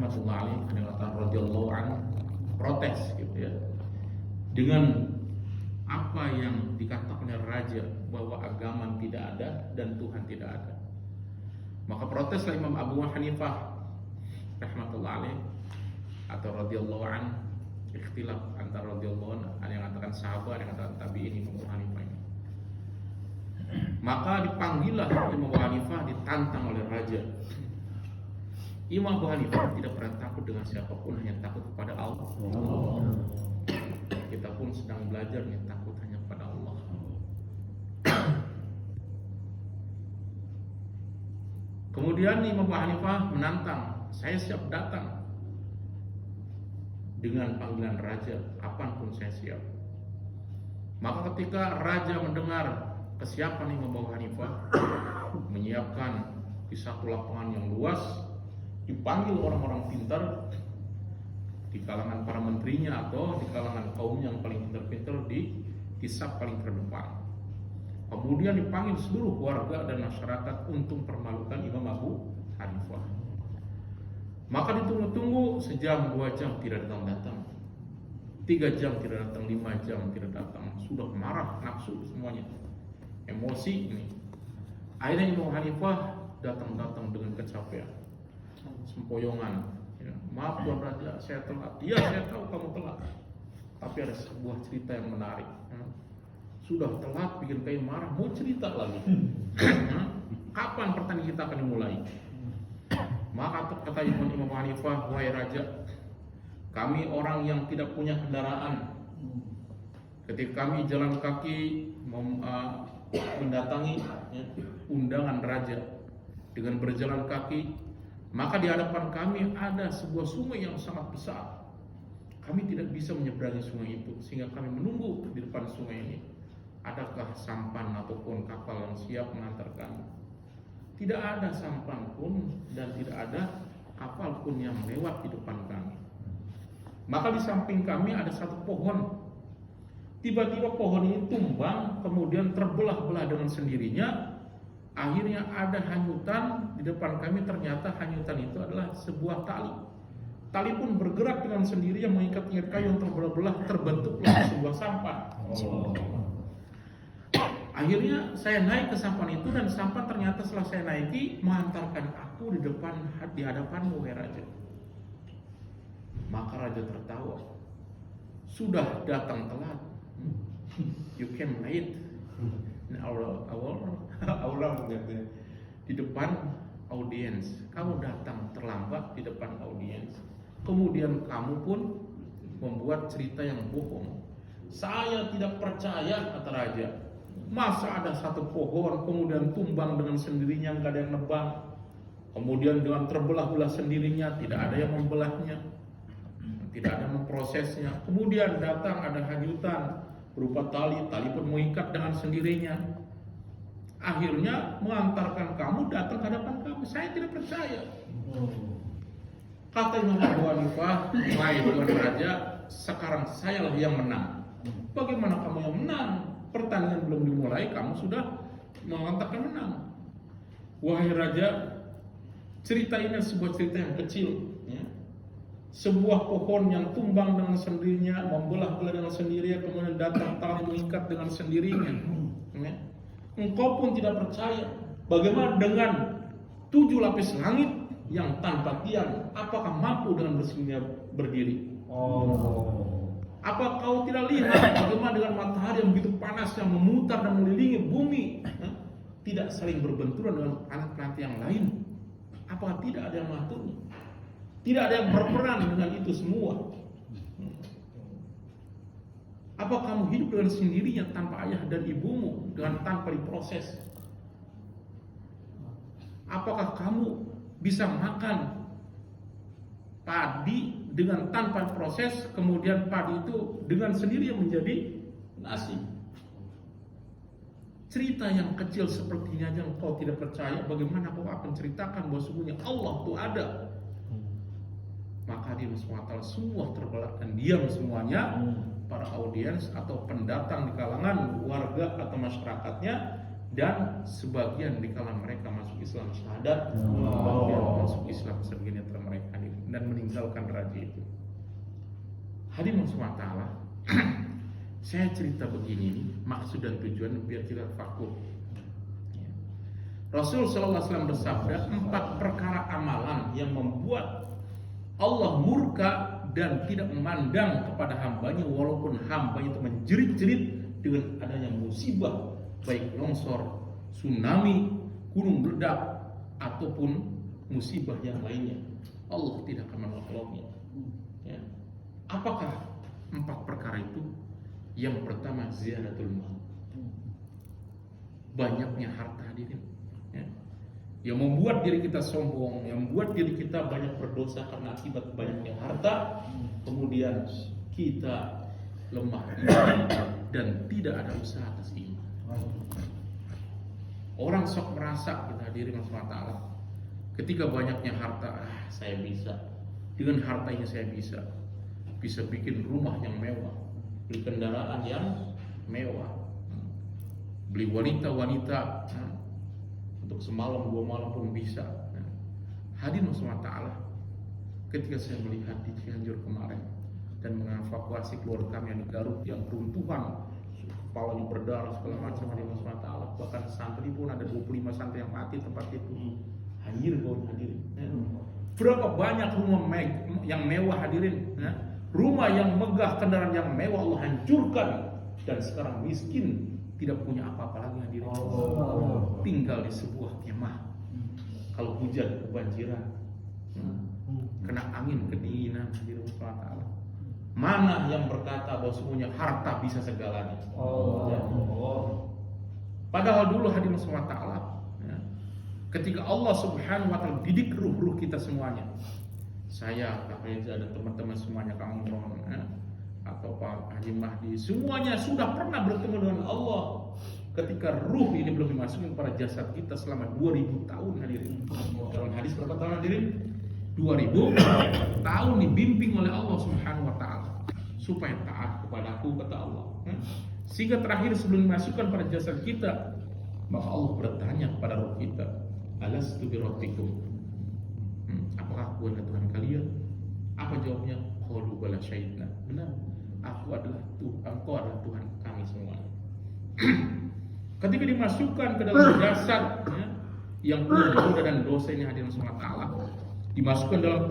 rahmatullah alaih ada kata radhiyallahu anhu protes gitu ya dengan apa yang dikatakan oleh raja bahwa agama tidak ada dan Tuhan tidak ada. Maka proteslah Imam Abu Hanifah rahmatullah alaih atau radhiyallahu anhu, ikhtilaf antara radhiyallahu anhu, ada yang mengatakan sahabat, ada yang mengatakan tabi'in Imam Abu Hanifah ini. Maka dipanggillah Imam Abu Hanifah, ditantang oleh raja. Imam Abu Hanifah tidak pernah takut dengan siapapun, hanya takut kepada Allah. Kita pun sedang belajar nih, takut hanya pada Allah. Kemudian Imam Abu Hanifah menantang, saya siap datang dengan panggilan raja, kapanpun saya siap. Maka ketika raja mendengar kesiapan Imam Abu Hanifah, menyiapkan di satu lapangan yang luas, dipanggil orang-orang pintar di kalangan para menterinya atau di kalangan kaum yang paling pintar-pintar di kisah paling terdepan. Kemudian dipanggil seluruh warga dan masyarakat untuk permalukan Imam Abu Hanifah. Maka ditunggu-tunggu sejam, 2 jam tidak datang-datang, 3 jam tidak datang, 5 jam tidak datang. Sudah marah, nafsu semuanya, emosi ini. Akhirnya Imam Hanifah datang-datang dengan kecapean, sempoyongan. Ya, maaf Tuan Raja, saya telat. Ya, saya tahu kamu telat. Tapi ada sebuah cerita yang menarik. Sudah telat, bikin kayak marah, mau cerita lagi. Kapan pertandingan kita akan dimulai? Maka kata Imam Hanifah, wahai Raja, kami orang yang tidak punya kendaraan. Ketika kami jalan kaki mendatangi undangan Raja dengan berjalan kaki, maka di hadapan kami ada sebuah sungai yang sangat besar. Kami tidak bisa menyeberangi sungai itu, sehingga kami menunggu di depan sungai ini. Adakah sampan ataupun kapal yang siap mengantar kami? Tidak ada sampan pun dan tidak ada kapal pun yang lewat di depan kami. Maka di samping kami ada satu pohon. Tiba-tiba pohon ini tumbang, kemudian terbelah-belah dengan sendirinya. Akhirnya ada hanyutan di depan kami, ternyata hanyutan itu adalah sebuah tali. Tali pun bergerak dengan sendirinya mengikat-ikat kayu yang terbelah-belah, terbentuklah sebuah sampan. Akhirnya saya naik ke sampan itu, dan sampan ternyata setelah saya naiki mengantarkan aku di hadapanmu, wahai Raja. Maka Raja tertawa. Sudah datang telat. You came late. Allah di depan audiens. Kamu datang terlambat di depan audiens. Kemudian kamu pun membuat cerita yang bohong. Saya tidak percaya, kata Raja. Masa ada satu pohon kemudian tumbang dengan sendirinya, nggak ada yang nebang. Kemudian dengan terbelah-belah sendirinya, tidak ada yang membelahnya, tidak ada yang memprosesnya. Kemudian datang ada hanyutan berupa tali pun mengikat dengan sendirinya. Akhirnya mengantarkan kamu datang ke hadapan kami. Saya tidak percaya. Kata Imam Abu Hanifah, wahai Tuan Raja, sekarang sayalah yang menang. Bagaimana kamu yang menang? Pertandingan belum dimulai, kamu sudah mengatakan menang. Wahai Raja, cerita ini sebuah cerita yang kecil, ya. Sebuah pohon yang tumbang dengan sendirinya, membelah-belah dengan sendirinya, kemudian datang tali mengikat dengan sendirinya, ya. Engkau pun tidak percaya. Bagaimana dengan 7 lapis langit yang tanpa tiang? Apakah mampu dengan bersihnya berdiri? Apa kau tidak lihat bagaimana dengan matahari yang begitu panas yang memutar dan mengelilingi bumi, tidak saling berbenturan dengan planet-planet yang lain? Apakah tidak ada yang mengaturnya? Tidak ada yang berperan dengan itu semua? Apa kamu hidup dengan sendirinya tanpa ayah dan ibumu, dengan tanpa diproses? Apakah kamu bisa makan padi dengan tanpa proses, kemudian padi itu dengan sendiri menjadi nasi? Cerita yang kecil seperti ini aja engkau tidak percaya, bagaimana kau akan ceritakan bahwa sesungguhnya Allah itu ada? Maka dia SWT semua terbelah dan diam semuanya. Para audiens atau pendatang di kalangan warga atau masyarakatnya, dan sebagian di kalangan mereka masuk Islam syahadat, sebagian masuk Islam sebagian antara mereka. dan meninggalkan raja itu. Hadirin SWT, saya cerita begini nih, maksud dan tujuan biar tidak vakum. Rasul sallallahu alaihi wasallam bersabda, 4 perkara amalan yang membuat Allah murka dan tidak memandang kepada hambanya walaupun hambanya itu menjerit-jerit dengan adanya musibah, baik longsor, tsunami, gunung meledak ataupun musibah yang lainnya. Allah tidak akan menolongnya. Ya. Apakah 4 perkara itu? Yang pertama, ziyadatul mal, banyaknya harta, hadirin. Ya. Yang membuat diri kita sombong, yang membuat diri kita banyak berdosa karena akibat banyaknya harta, kemudian kita lemah iman dan tidak ada usaha atas iman. Orang sok merasa, kita hadirin Allah, ketika banyaknya harta, saya bisa, dengan harta ini saya bisa bikin rumah yang mewah, beli kendaraan yang mewah, beli wanita untuk semalam 2 malam pun bisa. Hadirin Allah, ketika saya melihat di Cianjur kemarin dan mengevakuasi keluarga kami yang di Garut yang keruntuhan, kepalanya berdarah segala macam, hadirin Allah, bahkan santri pun ada 25 santri yang mati tempat itu. Hadirin, berapa banyak rumah yang mewah, hadirin, rumah yang megah, kendaraan yang mewah Allah hancurkan, dan sekarang miskin, tidak punya apa-apa lagi, hadirin. Tinggal di sebuah kemah. Kalau hujan kebanjiran, kena angin kedinginan, hadirin Allah. Mana yang berkata bahwa semuanya harta bisa segalanya? Padahal dulu, hadirin Allah, ketika Allah Subhanahu wa Ta'ala didik ruh-ruh kita semuanya, saya, Kak Reza dan teman-teman semuanya, Kang Ron, atau Pak Haji Mahdi, semuanya sudah pernah bertemu dengan Allah ketika ruh ini belum dimasukkan pada jasad kita selama 2000 tahun, hadirin. Dalam hadis berapa tahun, hadirin? 2000 tahun dibimbing oleh Allah Subhanahu wa Ta'ala supaya taat kepadaku, kata Allah. Sehingga terakhir sebelum dimasukkan pada jasad kita, maka Allah bertanya kepada roh kita, alastu bi rabbikum, apakah aku adalah Tuhan kalian? Apa jawabnya? Qalu bala syahidna. Benar, aku adalah Tuhan, engkau adalah Tuhan kami semua. Ketika dimasukkan ke dalam jasad yang penuh noda dan dosa ini, hadirin Allah, dimasukkan dalam